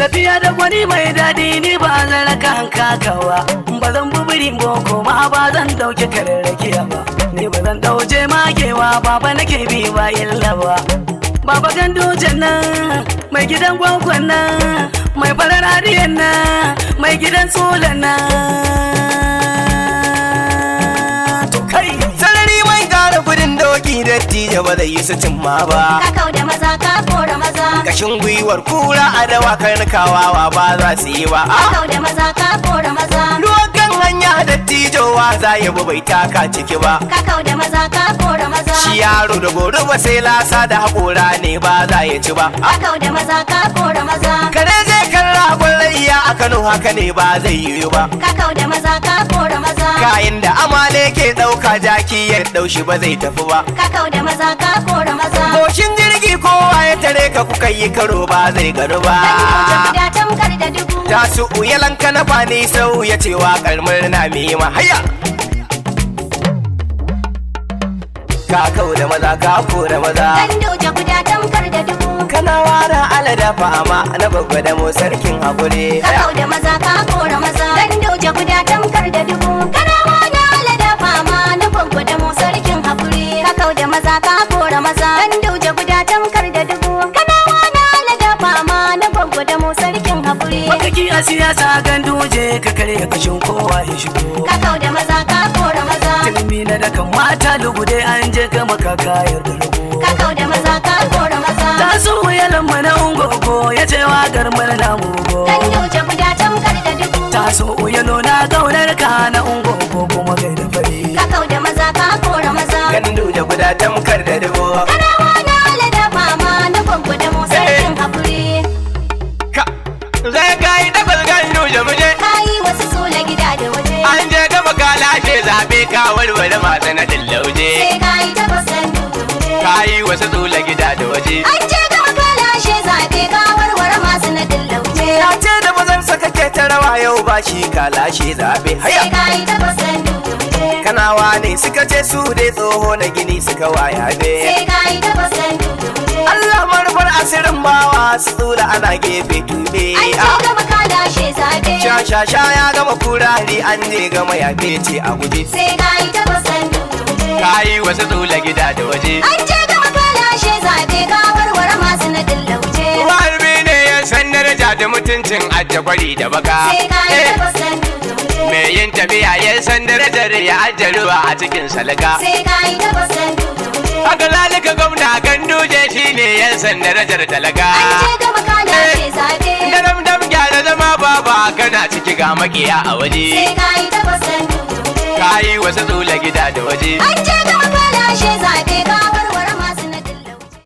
tafiya da gwani mai daɗi ni ba zan raka hankakawa ba zan bubirin boko ma ba zan ɗauki kararrakiya ba ni ba zan ɗauje magewa baba nake bi ba illa ba baba gandojen nan mai gidan gwangwan nan mai farar hadiyan nan mai gidan tsolan nan to kai sarari mai gara gudun doki dattijo ba zai yi su cimma ba Kakau da maza ka kora maza kashin gwiwar kura a dawa karnakawa ba za su yi ba Kakau da maza ka kora maza ruwan kan hanya dattijowa za ya bi bai taka ciki ba Kakau da maza ka kora maza shi yaro da goro ba sai lasa da haƙora ne ba za ya ci ba Kakau da maza ka kora maza kare zai kan ragon layya a Kano haka ne ba zai yi ba Kakau da maza ka kora maza kayan da amale ke ɗauka jaki ya ɗaushi ba zai tafi ba Kakau da maza ka kora maza goshin jirgi kowa ya tare ka kuka yi karo ba zai garu ba guda tamkar da dubu ta su uyalan na fani sau ya ce waƙar murna mai mahaya ka kau da maza ka kora maza Gandoja guda tamkar da dubu kana wara alada fama na babba da mu sarkin hakuri Kakau da maza ka kora maza Gandoja guda tamkar da dubu Kanawa da alada fama na gwaggo da mu sarkin hakuri Kakau da maza ka kora maza Gandoja guda tamkar da dubu Kanawa da alada fama na gwaggo da mu sarkin hakuri makaki a siyasa ganduje ka karya kashin kowa ya shigo Kakau da maza ka kora maza tilmi na dakan mata lugude an je gama kakayar da rago Kakau da maza ka kora maza taso yalan mana ungogo ya ce waƙar murna mugo Gandoja guda tamkar da dubu taso yalo na gaunar ka na ungogo kuma kai da fari Kakau da maza ka kora maza gandu da guda tamkar da dubu Kanawa da alada fama na gwaggo da mu sarkin hakuri ka zai kai da balgan da muje Kayi wasu sula gida da waje an je gaba ka lashe zabe ka warware masu na dillauje sai kayi tabbasan duje kayi wasu tsula gida da waje an je gama ka lashe zaɓe ka warware masu na dillauce ya ce da mazan sa kake ta rawa yau ba shi ka lashe zabe haya sai kayi tabbasan duje kanawa ne suka ce su dai tsoho na gini suka waya be sai kayi tabbasan duje Allah marbar asirin bawa su tsula ana gefe tube an je gama ka lashe zaɓe sha ya gama kurari an je gama ya ce a guje sai kayi tabbasan duje kayi wasu tsula gida da waje an je gama ka lashe zaɓe ka warware masu na dillauce Wahalbi ne ya san daraja da mutuncin ajiye kwari da baka sai kayi tabbasan duje me yin tafiya ya san darajar ya ajiye ruwa a cikin salga sai kayi tabbasan duje haka zalika gwamna ganduje shine ya san darajar talaga an je gama ka lashe zaɓe daram dam gyara zama baba kana ciki ga makiya a waje sai kayi tabbasan duje kayi wasu tsula gida da waje an je gama